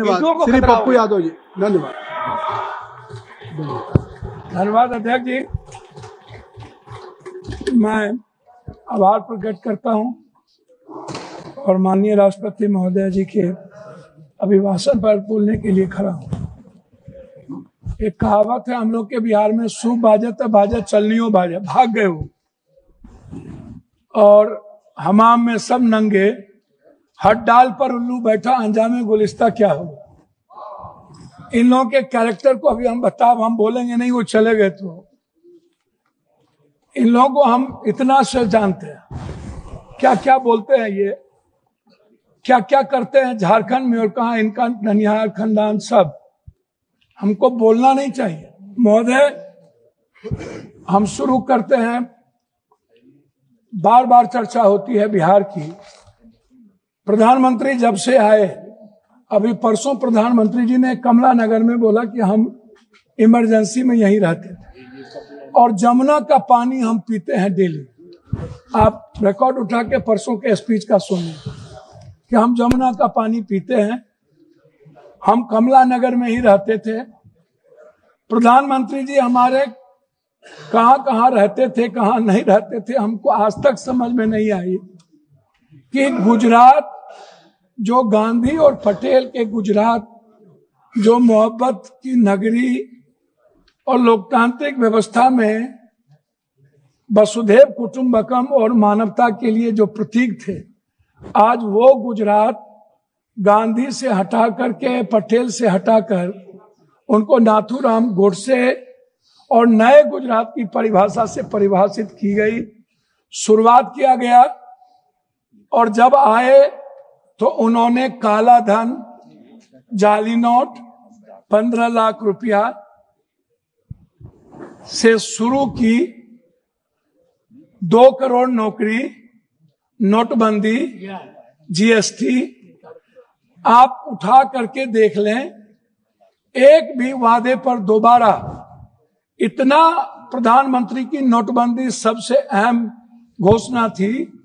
श्री पप्पू यादव जी, धन्यवाद। धन्यवाद अध्यक्ष जी। मैं आभार प्रकट करता हूं और माननीय राष्ट्रपति महोदय जी के अभिभाषण पर बोलने के लिए खड़ा हूं। एक कहावत है हम लोग के बिहार में, सूप बाजे तो बाजे चलनियो बाजे, भाग गए वो और हमाम में सब नंगे, हट डाल पर उल्लू बैठा, अंजामे गुलिस्ता क्या हो। इन लोगों के कैरेक्टर को अभी हम बोलेंगे नहीं, वो चले गए। तो इन लोगों को हम इतना से जानते हैं, क्या क्या बोलते हैं ये, क्या क्या करते हैं झारखंड में और कहा इनका ननिहाल खानदान, सब हमको बोलना नहीं चाहिए। महोदय, हम शुरू करते हैं। बार बार चर्चा होती है बिहार की। प्रधानमंत्री जब से आए, अभी परसों प्रधानमंत्री जी ने कमला नगर में बोला कि हम इमरजेंसी में यहीं रहते थे और जमुना का पानी हम पीते हैं डेली। आप रिकॉर्ड उठा के परसों के स्पीच का सुनिए कि हम जमुना का पानी पीते हैं। हम कमला नगर में ही रहते थे। प्रधानमंत्री जी हमारे कहाँ कहाँ रहते थे, कहाँ नहीं रहते थे, हमको आज तक समझ में नहीं आई कि गुजरात, जो गांधी और पटेल के गुजरात, जो मोहब्बत की नगरी और लोकतांत्रिक व्यवस्था में वसुधैव कुटुंबकम और मानवता के लिए जो प्रतीक थे, आज वो गुजरात गांधी से हटा करके, पटेल से हटाकर उनको नाथूराम गोडसे और नए गुजरात की परिभाषा से परिभाषित की गई। शुरुआत किया गया और जब आए तो उन्होंने काला धन, जाली नोट, 15 लाख रुपया से शुरू की, 2 करोड़ नौकरी, नोटबंदी, जीएसटी, आप उठा करके देख लें। एक भी वादे पर दोबारा, इतना प्रधानमंत्री की नोटबंदी सबसे अहम घोषणा थी,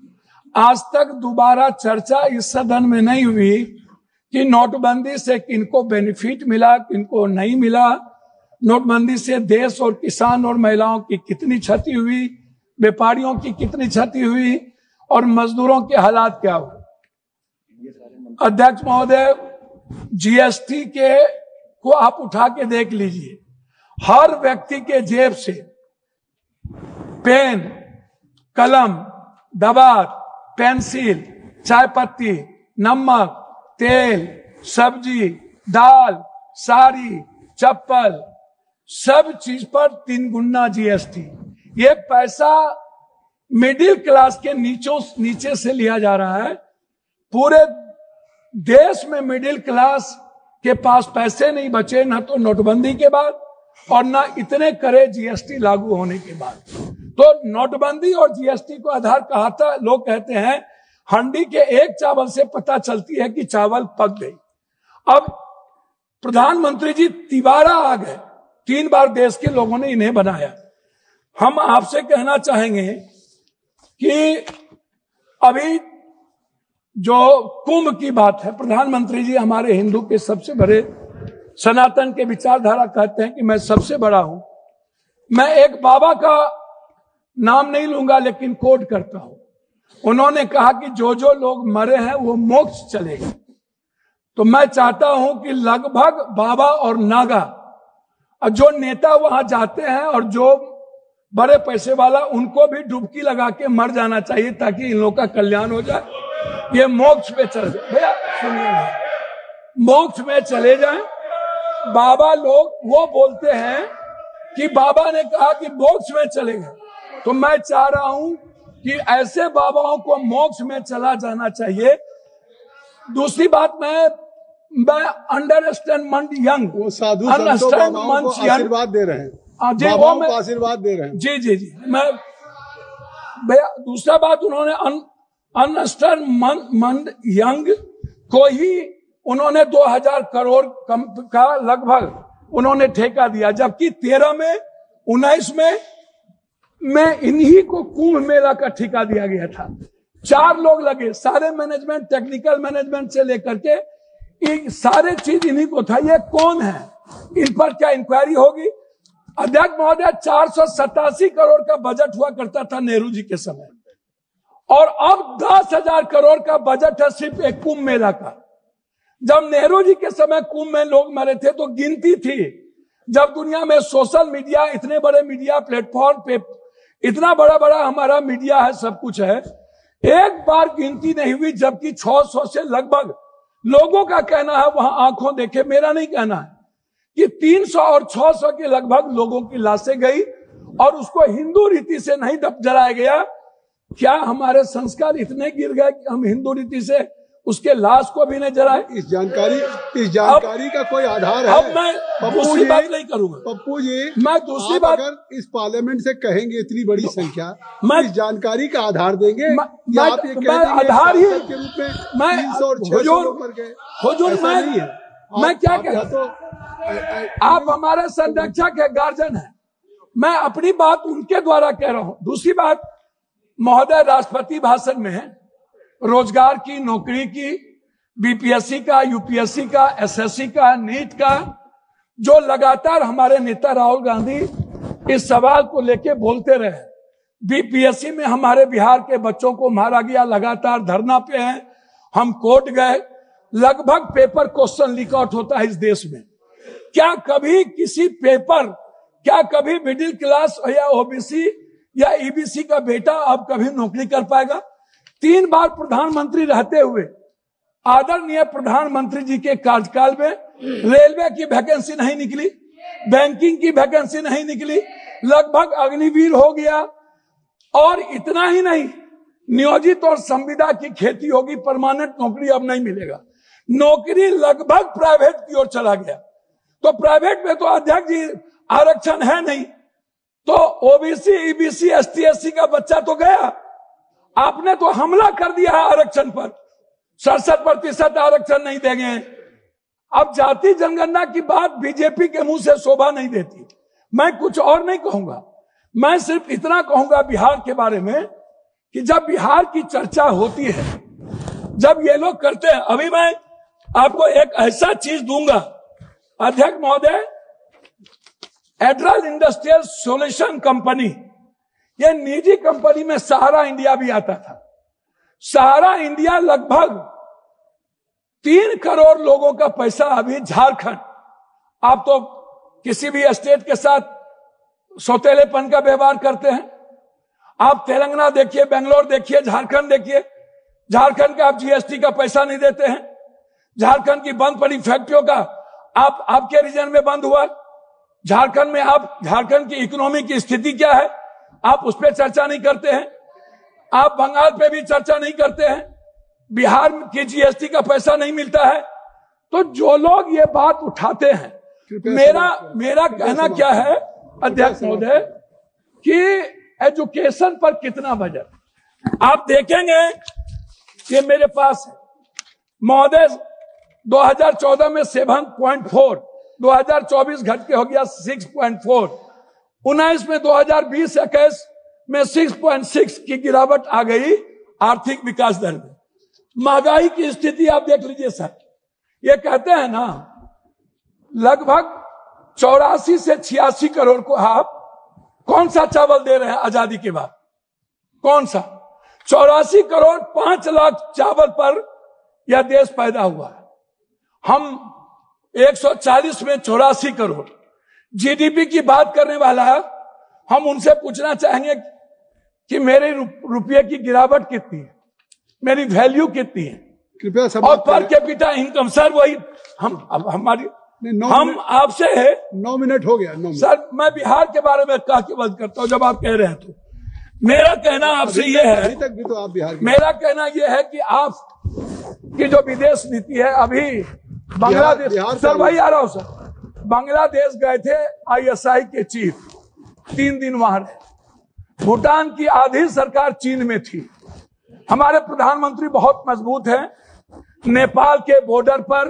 आज तक दोबारा चर्चा इस सदन में नहीं हुई कि नोटबंदी से किनको बेनिफिट मिला, किनको नहीं मिला, नोटबंदी से देश और किसान और महिलाओं की कितनी क्षति हुई, व्यापारियों की कितनी क्षति हुई और मजदूरों के हालात क्या हुए। अध्यक्ष महोदय, जीएसटी के को आप उठा के देख लीजिए। हर व्यक्ति के जेब से पेन, कलम, दवात, पेंसिल, चाय पत्ती, नमक, तेल, सब्जी, दाल, साड़ी, चप्पल, सब चीज पर 3 गुना जीएसटी। ये पैसा मिडिल क्लास के नीचे से लिया जा रहा है। पूरे देश में मिडिल क्लास के पास पैसे नहीं बचे, ना तो नोटबंदी के बाद और ना इतने करे जीएसटी लागू होने के बाद। तो नोटबंदी और जीएसटी को आधार कहा था। लोग कहते हैं हंडी के एक चावल से पता चलती है कि चावल पक गई। अब प्रधानमंत्री जी तिबारा आ गए, 3 बार देश के लोगों ने इन्हें बनाया। हम आपसे कहना चाहेंगे कि अभी जो कुंभ की बात है, प्रधानमंत्री जी हमारे हिंदू के सबसे बड़े, सनातन के विचारधारा कहते हैं कि मैं सबसे बड़ा हूं। मैं एक बाबा का नाम नहीं लूंगा लेकिन कोट करता हूं। उन्होंने कहा कि जो जो लोग मरे हैं वो मोक्ष चलेगा। तो मैं चाहता हूं कि लगभग बाबा और नागा, जो नेता वहां जाते हैं और जो बड़े पैसे वाला, उनको भी डुबकी लगा के मर जाना चाहिए ताकि इन लोगों का कल्याण हो जाए, ये मोक्ष पे चले जाए। भैया सुनिए, मोक्ष में चले जाएं। बाबा लोग वो बोलते हैं कि बाबा ने कहा कि मोक्ष में चले गए, तो मैं चाह रहा हूं कि ऐसे बाबाओं को मोक्ष में चला जाना चाहिए। दूसरी बात, मैं अंडरस्टैंड मंड यंग, वो साधु संतों को आशीर्वाद दे रहे हैं, बाबाओं को आशीर्वाद दे रहे हैं। जी जी जी, मैं भैया, दूसरा बात, उन्होंने अंडरस्टैंड मंड यंग को ही उन्होंने 2000 करोड़ का लगभग उन्होंने ठेका दिया, जबकि 13 में 19 में इन्हीं को कुंभ मेला का ठेका दिया गया था। 4 लोग लगे, सारे मैनेजमेंट, टेक्निकल मैनेजमेंट से लेकर के ये सारे चीज इन्हीं को था। ये कौन है, इन पर क्या इंक्वायरी होगी? अध्यक्ष महोदय, 487 करोड़ का बजट हुआ करता था नेहरू जी के समय, और अब 10,000 करोड़ का बजट है सिर्फ एक कुंभ मेला का। जब नेहरू जी के समय कुंभ में लोग मरे थे तो गिनती थी। जब दुनिया में सोशल मीडिया, इतने बड़े मीडिया प्लेटफॉर्म पे इतना बड़ा बड़ा हमारा मीडिया है, सब कुछ है, एक बार गिनती नहीं हुई, जबकि 600 से लगभग लोगों का कहना है, वहां आंखों देखे, मेरा नहीं कहना है, कि 300 और 600 के लगभग लोगों की लाशें गई और उसको हिंदू रीति से नहीं जलाया गया। क्या हमारे संस्कार इतने गिर गए कि हम हिंदू रीति से उसके लाश को भी नहीं जलाए? इस जानकारी का कोई आधार है? अब मैं दूसरी बात नहीं करूंगा पप्पू जी, मैं दूसरी बात, अगर इस पार्लियामेंट से कहेंगे इतनी बड़ी संख्या, मैं इस जानकारी का आधार देंगे? आधार ही के रूप में मैं 300 और 600 पर गए, नहीं है। मैं क्या कहता तो आप हमारे संरक्षक है, गार्जियन है, मैं अपनी बात उनके द्वारा कह रहा हूं। दूसरी बात, महोदय राष्ट्रपति भाषण में रोजगार की, नौकरी की, बीपीएससी का, यूपीएससी का, एसएससी का, नीट का, जो लगातार हमारे नेता राहुल गांधी इस सवाल को लेके बोलते रहे। बीपीएससी में हमारे बिहार के बच्चों को मारा गया, लगातार धरना पे हैं, हम कोर्ट गए, लगभग पेपर क्वेश्चन लीक आउट होता है इस देश में। क्या कभी किसी पेपर, क्या कभी मिडिल क्लास या ओबीसी या ईबीसी का बेटा अब कभी नौकरी कर पाएगा? 3 बार प्रधानमंत्री रहते हुए आदरणीय प्रधानमंत्री जी के कार्यकाल में रेलवे की वैकेंसी नहीं निकली, बैंकिंग की वैकेंसी नहीं निकली, लगभग अग्निवीर हो गया। और इतना ही नहीं, नियोजित और संविदा की खेती होगी, परमानेंट नौकरी अब नहीं मिलेगा, नौकरी लगभग प्राइवेट की ओर चला गया। तो प्राइवेट में तो अध्यक्ष जी आरक्षण है नहीं, तो ओबीसी, ईबीसी, एसटी, एससी का बच्चा तो गया। आपने तो हमला कर दिया है आरक्षण पर, 67% आरक्षण नहीं देंगे। अब जाति जनगणना की बात बीजेपी के मुंह से शोभा नहीं देती। मैं कुछ और नहीं कहूंगा, मैं सिर्फ इतना कहूंगा बिहार के बारे में कि जब बिहार की चर्चा होती है, जब ये लोग करते हैं, अभी मैं आपको एक ऐसा चीज दूंगा अध्यक्ष महोदय, एड्रल इंडस्ट्रियल सॉल्यूशन कंपनी, ये निजी कंपनी में सहारा इंडिया भी आता था। सहारा इंडिया लगभग 3 करोड़ लोगों का पैसा अभी झारखंड, आप तो किसी भी स्टेट के साथ सौतेलेपन का व्यवहार करते हैं, आप तेलंगाना देखिए, बेंगलोर देखिए, झारखंड देखिए, झारखंड का आप जीएसटी का पैसा नहीं देते हैं, झारखंड की बंद पड़ी फैक्ट्रियों का आपके रीजन में बंद हुआ, झारखंड में आप, झारखंड की इकोनॉमी की स्थिति क्या है आप उस पर चर्चा नहीं करते हैं, आप बंगाल पे भी चर्चा नहीं करते हैं, बिहार की जीएसटी का पैसा नहीं मिलता है। तो जो लोग ये बात उठाते हैं, मेरा कहना क्या है अध्यक्ष महोदय कि एजुकेशन पर कितना बजट आप देखेंगे, ये मेरे पास है महोदय, 2014 में 7.4, 2024 घट के हो गया 6.4, 19 में 2020-21 में 6.6 की गिरावट आ गई आर्थिक विकास दर में। महंगाई की स्थिति आप देख लीजिए सर, ये कहते हैं ना लगभग 84 से 86 करोड़ को आप कौन सा चावल दे रहे हैं आजादी के बाद, कौन सा? 84 करोड़ 5 लाख चावल पर यह देश पैदा हुआ है। हम 140 में 84 करोड़ जीडीपी की बात करने वाला है। हम उनसे पूछना चाहेंगे कि मेरे रुपये की गिरावट कितनी है, मेरी वैल्यू कितनी है, कृपया सब, और पर कैपिटा इनकम सर वही हम आपसे है। 9 मिनट हो गया। 9 मिनट सर, मैं बिहार के बारे में कह के बंद करता हूं जब आप कह रहे हैं। तो मेरा कहना आपसे ये है, अभी तक भी तो आप बिहार, मेरा कहना ये है कि आप की जो विदेश नीति है, अभी बांग्लादेश, सर वही आ रहा हूं सर, बांग्लादेश गए थे आईएसआई के चीफ, 3 दिन वहां रहे। भूटान की आधी सरकार चीन में थी। हमारे प्रधानमंत्री बहुत मजबूत हैं। नेपाल के बॉर्डर पर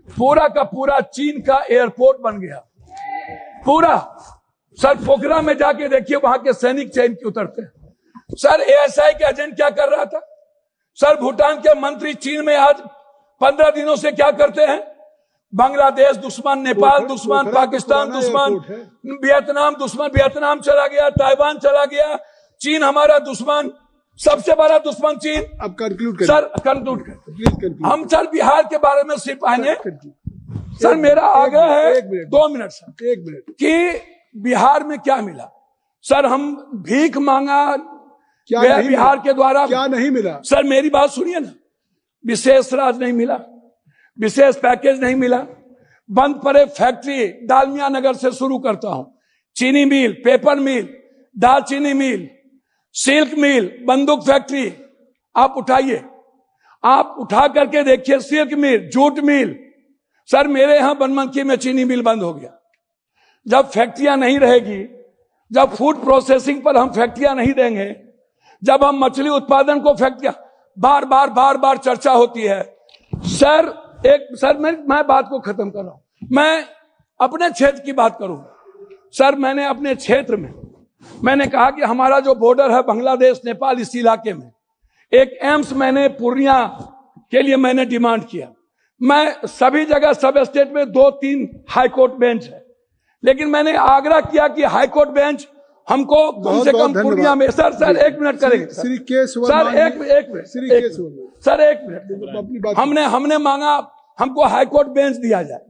पूरा का पूरा चीन का एयरपोर्ट बन गया, पूरा। सर पोखरा में जाके देखिए, वहां के सैनिक चैन के उतरते हैं। सर एएसआई के एजेंट क्या कर रहा था? सर भूटान के मंत्री चीन में आज 15 दिनों से क्या करते हैं? बांग्लादेश दुश्मन, नेपाल दुश्मन, पाकिस्तान दुश्मन, वियतनाम दुश्मन, वियतनाम चला गया, ताइवान चला गया, चीन हमारा दुश्मन, सबसे बड़ा दुश्मन चीन। अब कंक्लूड करें सर, कंक्लूड करें। हम सर बिहार के बारे में सिर्फ आएंगे सर, मेरा आग्रह है 2 मिनट सर, 1 मिनट, कि बिहार में क्या मिला सर? हम भीख मांगा क्या बिहार के द्वारा, क्या नहीं मिला? सर मेरी बात सुनिए ना, विशेष राज नहीं मिला, विशेष पैकेज नहीं मिला, बंद पड़े फैक्ट्री, डालमिया नगर से शुरू करता हूं, चीनी मिल, पेपर मिल, दालचीनी मिल, सिल्क मिल, बंदूक फैक्ट्री, आप उठाइए, आप उठा करके देखिए, सिल्क मिल, जूट मिल। सर मेरे यहां बनमनखी में चीनी मिल बंद हो गया। जब फैक्ट्रियां नहीं रहेगी, जब फूड प्रोसेसिंग पर हम फैक्ट्रियां नहीं देंगे, जब हम मछली उत्पादन को फैक्ट्रियां, बार बार चर्चा होती है सर। सर मैं बात को खत्म कर रहा हूं, मैं अपने क्षेत्र की बात करूं सर। मैंने अपने क्षेत्र में मैंने कहा कि हमारा जो बॉर्डर है बांग्लादेश नेपाल, इस इलाके में एक एम्स मैंने पूर्णिया के लिए मैंने डिमांड किया। मैं सभी जगह सब स्टेट में 2-3 हाईकोर्ट बेंच है, लेकिन मैंने आग्रह किया कि हाईकोर्ट बेंच हमको कम से कम पूर्णिया में। सर 1 मिनट करेंगे सर, एक मिनट, हमने मांगा हमको हाईकोर्ट बेंच दिया जाए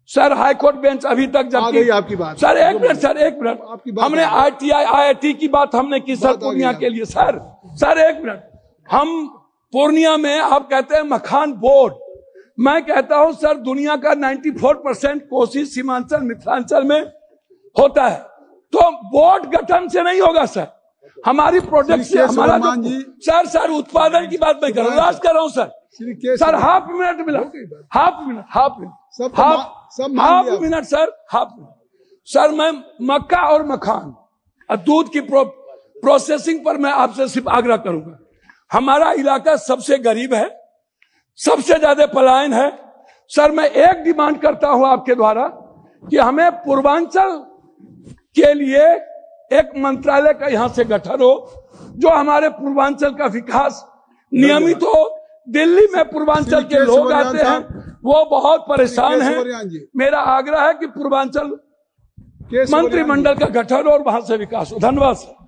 सर। हाईकोर्ट बेंच अभी तक जबकि आपकी बात सर, एक मिनट, हमने IIT की बात हमने की सर पूर्णिया के लिए सर 1 मिनट। हम पूर्णिया में आप कहते हैं मखान बोर्ड, मैं कहता हूं सर दुनिया का 94% कोशिश सीमांचल मिथिलांचल में होता है, तो बोर्ड गठन से नहीं होगा सर, हमारी प्रोडक्ट से हमारा सर उत्पादन की बात मैं कर रहा हूं सर। हाफ मिनट मिला, हाफ मिनट सर। मैं मक्का और मखान और दूध की प्रोसेसिंग पर मैं आपसे सिर्फ आग्रह करूंगा। हमारा इलाका सबसे गरीब है, सबसे ज्यादा पलायन है सर। मैं एक डिमांड करता हूं आपके द्वारा कि हमें पूर्वांचल के लिए एक मंत्रालय का यहां से गठन हो, जो हमारे पूर्वांचल का विकास नियमित हो। दिल्ली में पूर्वांचल के लोग आते हैं, वो बहुत परेशान हैं। मेरा आग्रह है कि पूर्वांचल मंत्रिमंडल का गठन और वहां से विकास हो। धन्यवाद सर।